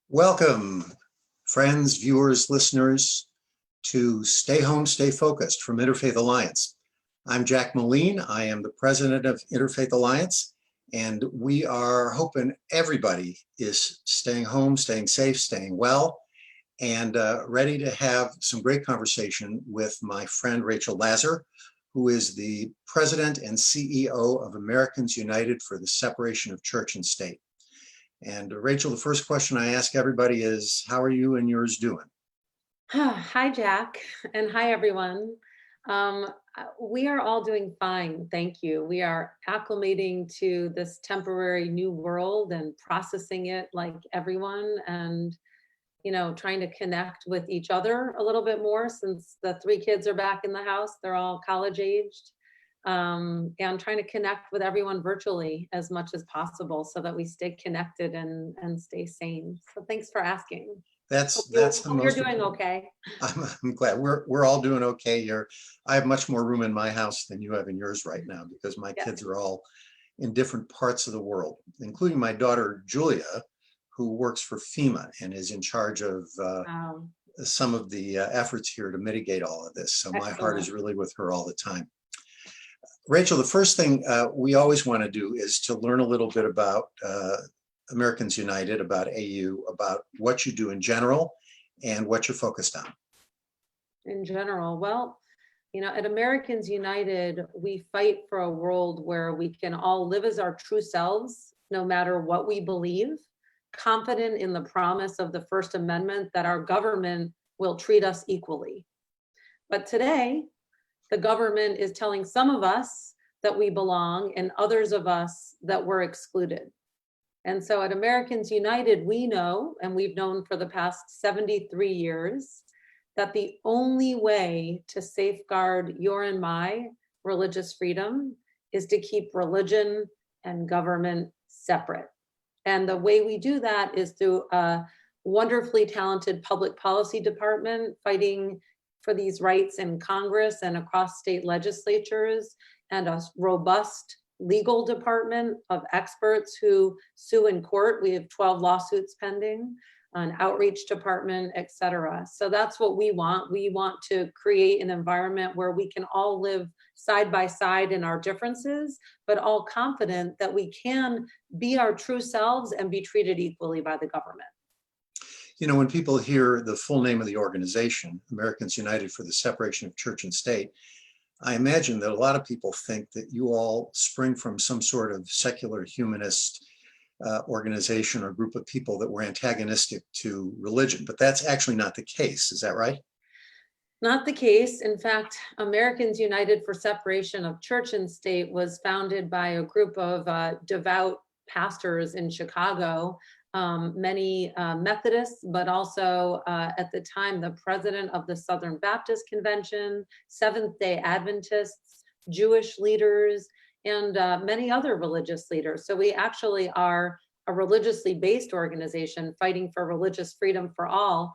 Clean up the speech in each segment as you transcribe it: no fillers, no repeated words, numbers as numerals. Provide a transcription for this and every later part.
Welcome, friends, viewers, listeners, to Stay Home, Stay Focused from Interfaith Alliance. I'm Jack Moline. I am the president of Interfaith Alliance, and we are hoping everybody is staying home, staying safe, staying well, and ready to have some great conversation with my friend Rachel Lazar, who is the president and CEO of Americans United for the Separation of Church and State. And Rachel, the first question I ask everybody is, how are you and yours doing? Hi, Jack, and hi, everyone. We are all doing fine, thank you. We are acclimating to this temporary new world and processing it like everyone, and trying to connect with each other a little bit more since the three kids are back in the house. They're all college aged. And trying to connect with everyone virtually as much as possible so that we stay connected and stay sane. So thanks for asking. That's the Hope you're most. doing okay. I'm glad we're all doing okay here. I have much more room in my house than you have in yours right now because my Yeah. kids are all in different parts of the world, including my daughter Julia, who works for FEMA and is in charge of some of the efforts here to mitigate all of this. So my heart is really with her all the time. Rachel, the first thing we always want to do is to learn a little bit about Americans United, about AU, about what you do in general and what you're focused on. In general, well, at Americans United, we fight for a world where we can all live as our true selves, no matter what we believe, confident in the promise of the First Amendment that our government will treat us equally. But today, the government is telling some of us that we belong and others of us that we're excluded. And so at Americans United, we know, and we've known for the past 73 years, that the only way to safeguard your and my religious freedom is to keep religion and government separate. And the way we do that is through a wonderfully talented public policy department fighting for these rights in Congress and across state legislatures, and a robust legal department of experts who sue in court. We have 12 lawsuits pending, an outreach department, et cetera. So that's what we want. We want to create an environment where we can all live side by side in our differences, but all confident that we can be our true selves and be treated equally by the government. You know, when people hear the full name of the organization, Americans United for the Separation of Church and State, I imagine that a lot of people think that you all spring from some sort of secular humanist organization or group of people that were antagonistic to religion, but that's actually not the case. Is that right? Not the case. In fact, Americans United for Separation of Church and State was founded by a group of devout pastors in Chicago, many Methodists, but also at the time, the president of the Southern Baptist Convention, Seventh-day Adventists, Jewish leaders, and many other religious leaders. So we actually are a religiously based organization fighting for religious freedom for all.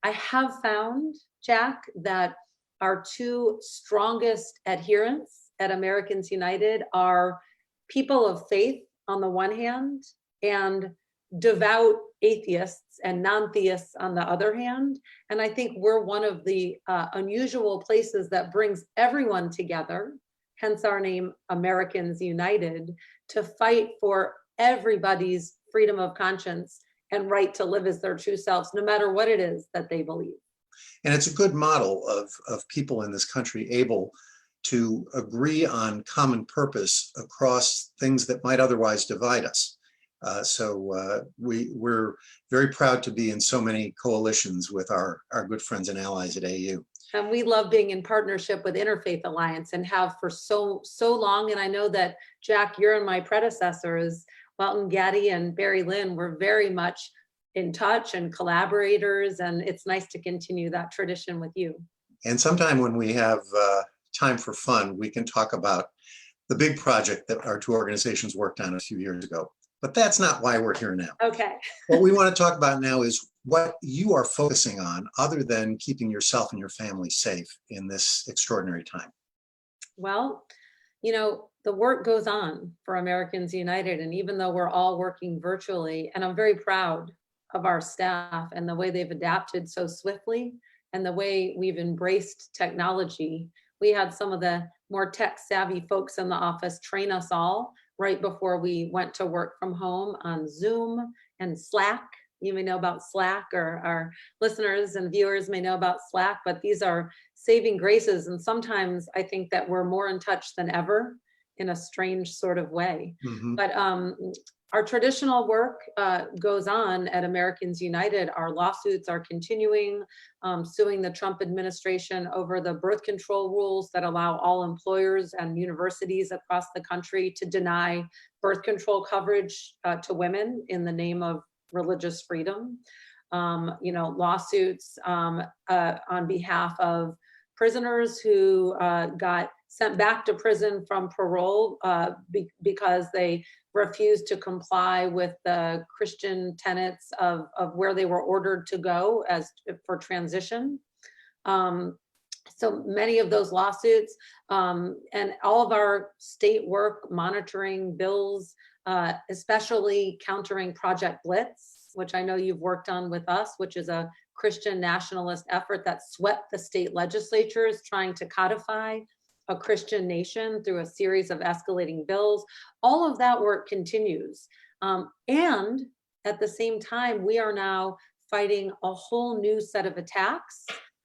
I have found, Jack, that our two strongest adherents at Americans United are people of faith on the one hand and devout atheists and non-theists on the other hand. And I think we're one of the unusual places that brings everyone together, hence our name, Americans United, to fight for everybody's freedom of conscience and right to live as their true selves, no matter what it is that they believe. And it's a good model of people in this country able to agree on common purpose across things that might otherwise divide us. So we're very proud to be in so many coalitions with our good friends and allies at AU. And we love being in partnership with Interfaith Alliance and have for so long. And I know that, Jack, you're and my predecessors, Welton Gaddy and Barry Lynn, were very much in touch and collaborators. And it's nice to continue that tradition with you. And sometime when we have time for fun, we can talk about the big project that our two organizations worked on a few years ago. But that's not why we're here now. Okay. What we want to talk about now is what you are focusing on other than keeping yourself and your family safe in this extraordinary time. Well, the work goes on for Americans United. And even though we're all working virtually, and I'm very proud of our staff and the way they've adapted so swiftly and the way we've embraced technology. We had some of the more tech savvy folks in the office train us all right before we went to work from home on Zoom and Slack. You may know about Slack, or our listeners and viewers may know about Slack, but these are saving graces. And sometimes I think that we're more in touch than ever in a strange sort of way. Mhm. But our traditional work goes on at Americans United. Our lawsuits are continuing, suing the Trump administration over the birth control rules that allow all employers and universities across the country to deny birth control coverage to women in the name of religious freedom. Lawsuits on behalf of prisoners who got sent back to prison from parole because they refused to comply with the Christian tenets of where they were ordered to go as for transition. So many of those lawsuits and all of our state work monitoring bills, especially countering Project Blitz, which I know you've worked on with us, which is a Christian nationalist effort that swept the state legislatures trying to codify a Christian nation through a series of escalating bills. All of that work continues. And at the same time, we are now fighting a whole new set of attacks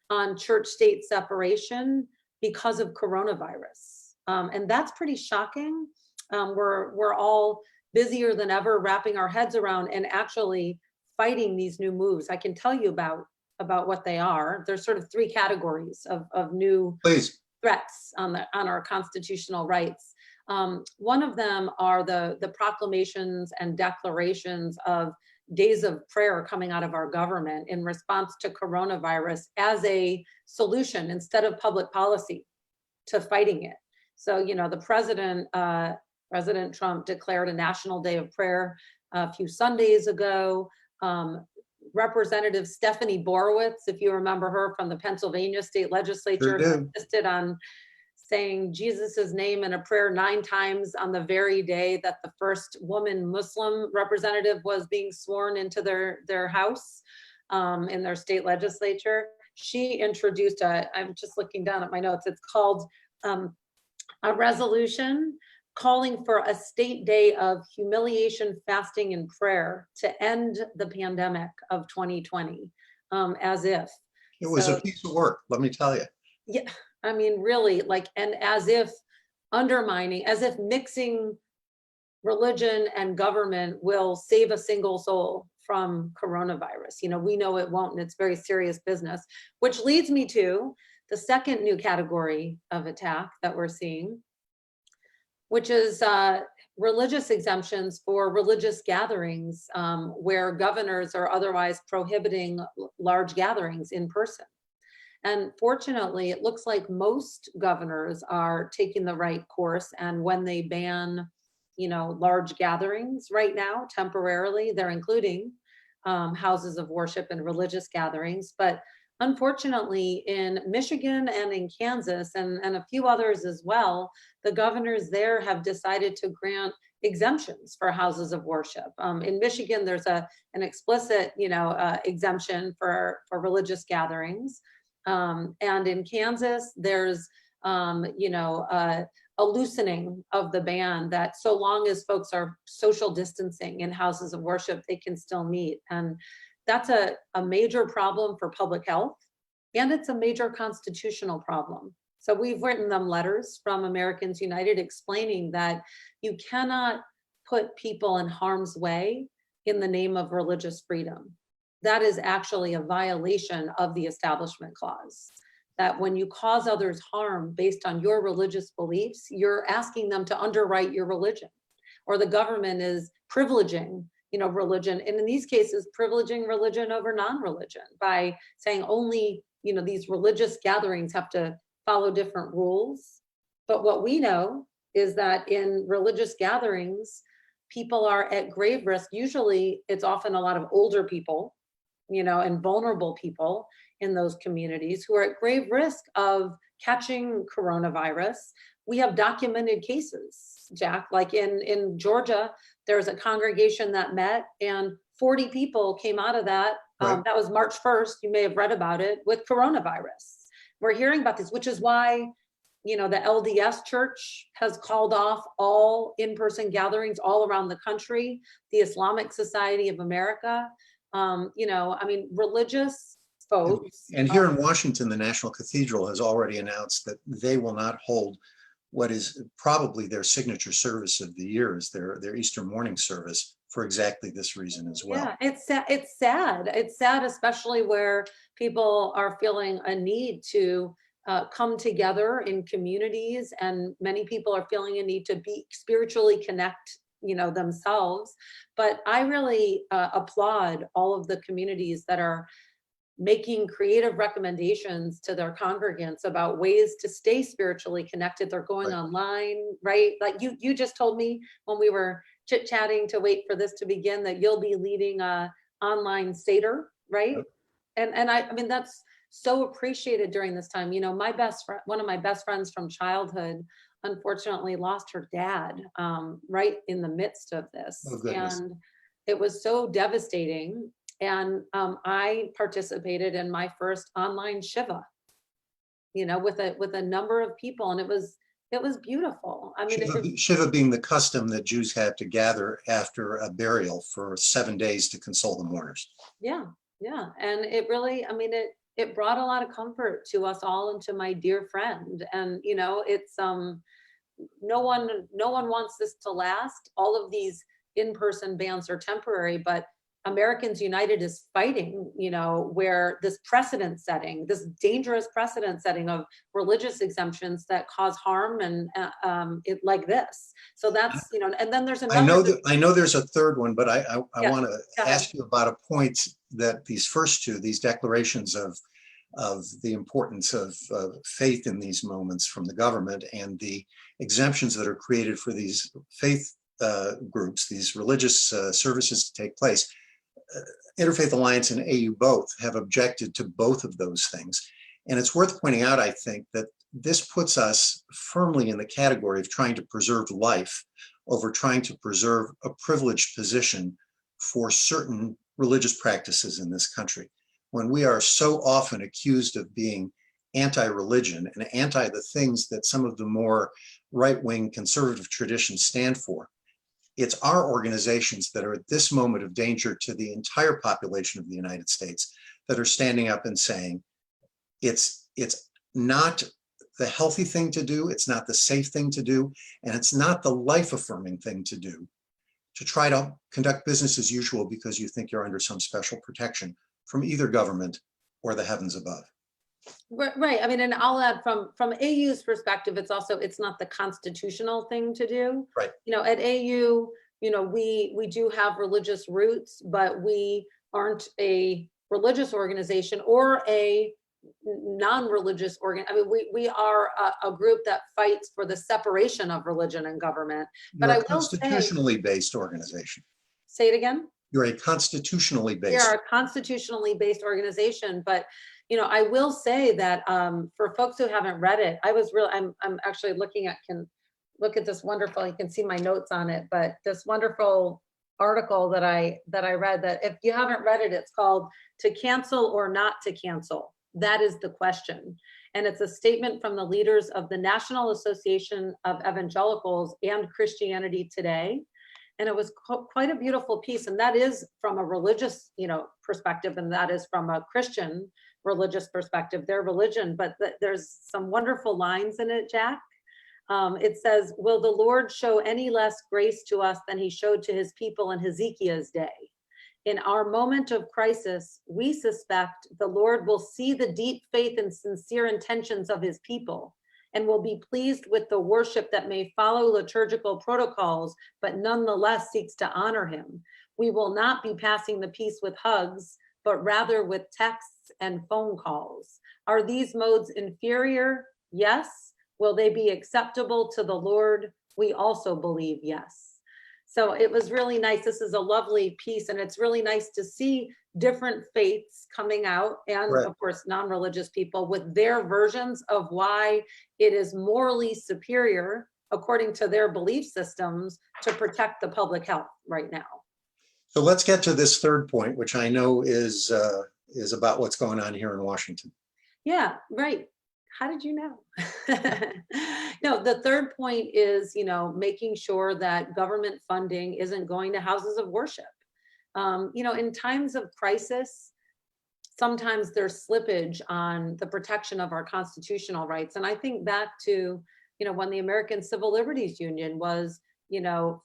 on church-state separation because of coronavirus. And that's pretty shocking. We're all busier than ever wrapping our heads around and actually fighting these new moves. I can tell you about what they are. There's sort of three categories of new Please. threats on our constitutional rights. One of them are the proclamations and declarations of days of prayer coming out of our government in response to coronavirus as a solution instead of public policy to fighting it. So, the President Trump declared a national day of prayer a few Sundays ago. Representative Stephanie Borowitz, if you remember her from the Pennsylvania state legislature, insisted on saying Jesus's name in a prayer 9 times on the very day that the first woman Muslim representative was being sworn into their house in their state legislature. She introduced I'm just looking down at my notes, it's called a resolution calling for a state day of humiliation, fasting, and prayer to end the pandemic of 2020, as if. It was a piece of work, let me tell you. Yeah, I mean, really, and as if mixing religion and government will save a single soul from coronavirus. We know it won't, and it's very serious business, which leads me to the second new category of attack that we're seeing, which is religious exemptions for religious gatherings where governors are otherwise prohibiting large gatherings in person. And fortunately, it looks like most governors are taking the right course. And when they ban, large gatherings right now, temporarily, they're including houses of worship and religious gatherings. But unfortunately, in Michigan and in Kansas and a few others as well, the governors there have decided to grant exemptions for houses of worship. In Michigan, there's an explicit, exemption for religious gatherings. And in Kansas, there's, a loosening of the ban that so long as folks are social distancing in houses of worship, they can still meet. And that's a major problem for public health, and it's a major constitutional problem. So we've written them letters from Americans United explaining that you cannot put people in harm's way in the name of religious freedom. That is actually a violation of the Establishment Clause. That when you cause others harm based on your religious beliefs, you're asking them to underwrite your religion, or the government is privileging religion, and in these cases, privileging religion over non-religion by saying only, these religious gatherings have to follow different rules. But what we know is that in religious gatherings, people are at grave risk. Usually it's often a lot of older people, and vulnerable people in those communities who are at grave risk of catching coronavirus. We have documented cases, Jack, like in Georgia, there's a congregation that met and 40 people came out of that. Right. That was March 1st. You may have read about it with coronavirus. We're hearing about this, which is why, the LDS Church has called off all in-person gatherings all around the country. The Islamic Society of America, religious folks. And here in Washington, the National Cathedral has already announced that they will not hold what is probably their signature service of the year, is their Easter morning service, for exactly this reason as well. Yeah, it's sad. It's sad, especially where people are feeling a need to come together in communities, and many people are feeling a need to be spiritually connect, themselves. But I really applaud all of the communities that are making creative recommendations to their congregants about ways to stay spiritually connected. They're going Right. online, right? Like you just told me when we were chit-chatting to wait for this to begin that you'll be leading a online Seder, right? Yep. And I mean, that's so appreciated during this time. My best friend, one of my best friends from childhood, unfortunately lost her dad right in the midst of this. Oh, goodness. And it was so devastating. And I participated in my first online Shiva, with a number of people, and it was beautiful. I mean, Shiva being the custom that Jews have to gather after a burial for 7 days to console the mourners. yeah, and it really, I mean, it brought a lot of comfort to us all and to my dear friend. And it's no one wants this to last. All of these in-person bans are temporary, but Americans United is fighting, where this dangerous precedent setting of religious exemptions that cause harm and it like this. So that's, and then there's another. I know there's a third one, but I Yeah, want to ask you about a point that these first two, these declarations of the importance of faith in these moments from the government, and the exemptions that are created for these faith groups, these religious services to take place. Interfaith Alliance and AU both have objected to both of those things. And it's worth pointing out, I think, that this puts us firmly in the category of trying to preserve life over trying to preserve a privileged position for certain religious practices in this country. When we are so often accused of being anti-religion and anti the things that some of the more right-wing conservative traditions stand for, it's our organizations that are at this moment of danger to the entire population of the United States that are standing up and saying, it's not the healthy thing to do, it's not the safe thing to do, and it's not the life-affirming thing to do, to try to conduct business as usual because you think you're under some special protection from either government or the heavens above. Right. I mean, and I'll add from AU's perspective, it's not the constitutional thing to do. Right. At AU, we do have religious roots, but we aren't a religious organization or a non-religious organ. I mean, we are a group that fights for the separation of religion and government. But You're a constitutionally based organization. Say it again. You're a constitutionally based. We are a constitutionally based organization, but I will say that for folks who haven't read it, I'm actually can look at this wonderful, you can see my notes on it, but this wonderful article that I read, that if you haven't read it, it's called "To Cancel or Not to Cancel? That is the Question." And it's a statement from the leaders of the National Association of Evangelicals and Christianity Today. And it was quite a beautiful piece. And that is from a religious, perspective, and that is from a Christian religious perspective, their religion. But there's some wonderful lines in it, Jack. It says, "Will the Lord show any less grace to us than he showed to his people in Hezekiah's day? In our moment of crisis, we suspect the Lord will see the deep faith and sincere intentions of his people, and will be pleased with the worship that may follow liturgical protocols, but nonetheless seeks to honor him. We will not be passing the peace with hugs, but rather with texts and phone calls. Are these modes inferior? Yes. Will they be acceptable to the Lord? We also believe yes." So it was really nice. This is a lovely piece, and it's really nice to see different faiths coming out, and Right. of course, non-religious people with their versions of why it is morally superior, according to their belief systems, to protect the public health right now. So let's get to this third point, which I know is about what's going on here in Washington. Yeah, right. How did you know? No, the third point is, making sure that government funding isn't going to houses of worship. In times of crisis, sometimes there's slippage on the protection of our constitutional rights. And I think back to, when the American Civil Liberties Union was,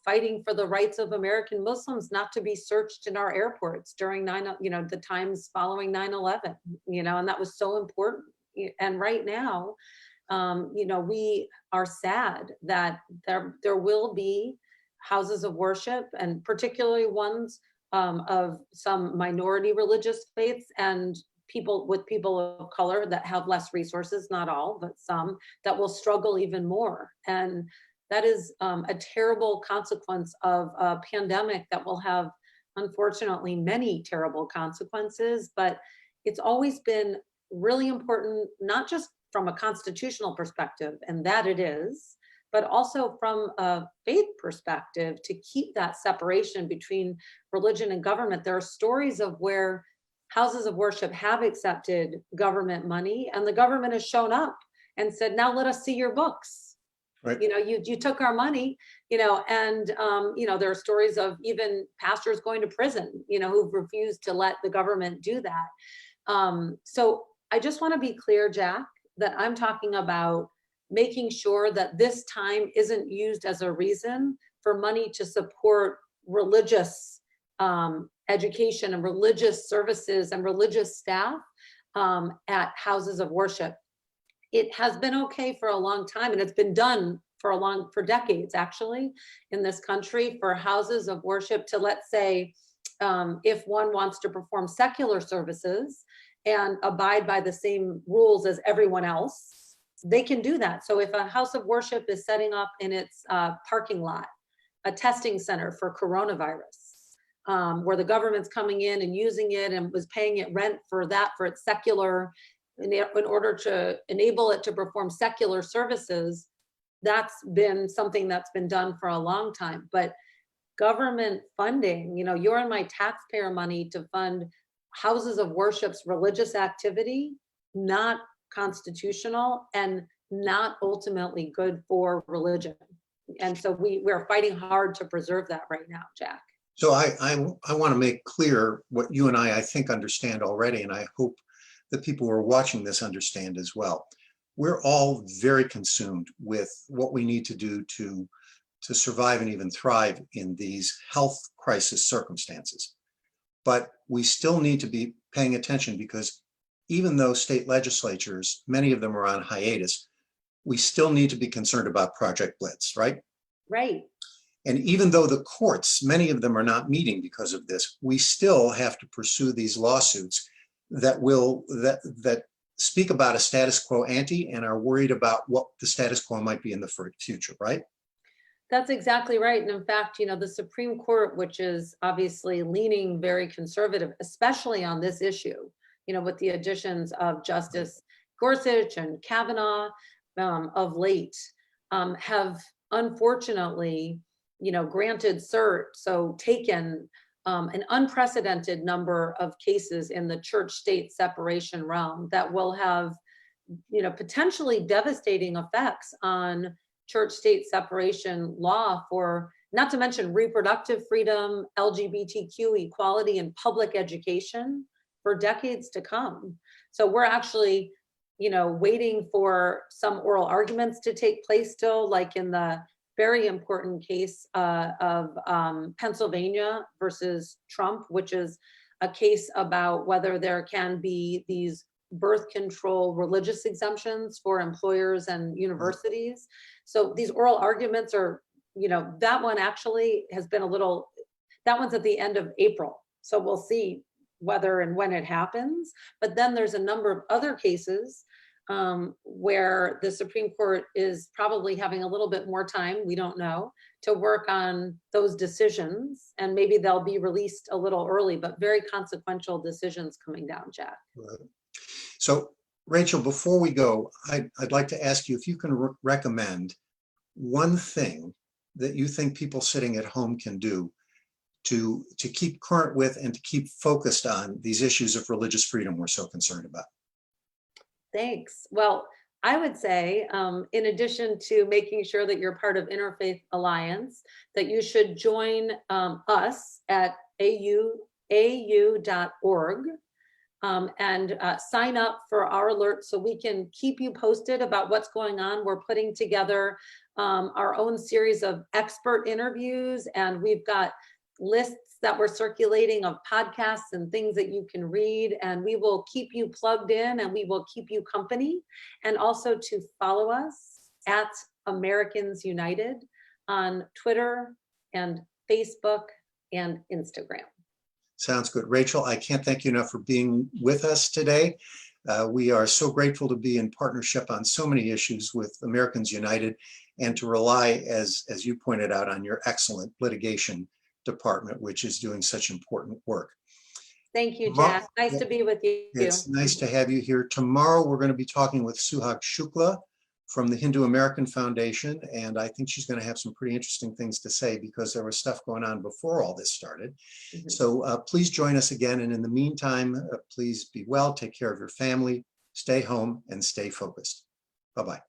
fighting for the rights of American Muslims not to be searched in our airports during the times following 9/11, and that was so important. And right now, we are sad that there will be houses of worship, and particularly ones of some minority religious faiths and people of color that have less resources, not all, but some, that will struggle even more. And that is a terrible consequence of a pandemic that will have, unfortunately, many terrible consequences. But it's always been really important, not just from a constitutional perspective, and that it is, but also from a faith perspective, to keep that separation between religion and government. There are stories of where houses of worship have accepted government money, and the government has shown up and said, now let us see your books. Right. You took our money, and there are stories of even pastors going to prison, who've refused to let the government do that. So I just want to be clear, Jack, that I'm talking about making sure that this time isn't used as a reason for money to support religious education and religious services and religious staff at houses of worship. It has been okay for a long time, and it's been done for decades, actually, in this country, for houses of worship to, let's say, if one wants to perform secular services and abide by the same rules as everyone else, they can do that. So if a house of worship is setting up in its parking lot a testing center for coronavirus, where the government's coming in and using it and was paying it rent for its secular, in order to enable it to perform secular services, that's been something that's been done for a long time. But government funding, you're in my taxpayer money to fund houses of worship's religious activity, not constitutional and not ultimately good for religion. And so we're fighting hard to preserve that right now, Jack. So I want to make clear what you and I think understand already, and I hope the people who are watching this understand as well. We're all very consumed with what we need to do to survive and even thrive in these health crisis circumstances. But we still need to be paying attention, because even though state legislatures, many of them are on hiatus, we still need to be concerned about Project Blitz, right? Right. And even though the courts, many of them are not meeting because of this, we still have to pursue these lawsuits that speak about a status quo ante and are worried about what the status quo might be in the future, right? That's exactly right. And in fact, the Supreme Court, which is obviously leaning very conservative, especially on this issue, with the additions of Justice Gorsuch and Kavanaugh of late, have unfortunately, granted cert, so taken an unprecedented number of cases in the church-state separation realm that will have, potentially devastating effects on church-state separation law, for not to mention reproductive freedom, LGBTQ equality, and public education for decades to come. So we're actually, waiting for some oral arguments to take place still, like in the very important case of Pennsylvania versus Trump, which is a case about whether there can be these birth control religious exemptions for employers and universities. So these oral arguments are, that one actually has been that one's at the end of April. So we'll see whether and when it happens. But then there's a number of other cases where the Supreme Court is probably having a little bit more time, we don't know, to work on those decisions. And maybe they'll be released a little early, but very consequential decisions coming down, Jack. Right. So, Rachel, before we go, I'd like to ask you if you can recommend one thing that you think people sitting at home can do to keep current with and to keep focused on these issues of religious freedom we're so concerned about. Thanks. Well, I would say, in addition to making sure that you're part of Interfaith Alliance, that you should join us at au.org and sign up for our alerts so we can keep you posted about what's going on. We're putting together our own series of expert interviews, and we've got lists that we're circulating of podcasts and things that you can read, and we will keep you plugged in and we will keep you company. And also to follow us at Americans United on Twitter and Facebook and Instagram. Sounds good. Rachel, I can't thank you enough for being with us today. We are so grateful to be in partnership on so many issues with Americans United and to rely, as you pointed out, on your excellent litigation department, which is doing such important work. Thank you, Jack. Nice to be with you. It's nice to have you here. Tomorrow, we're going to be talking with Suhag Shukla from the Hindu American Foundation, and I think she's going to have some pretty interesting things to say because there was stuff going on before all this started. So please join us again, and in the meantime, please be well, take care of your family, stay home, and stay focused. Bye-bye.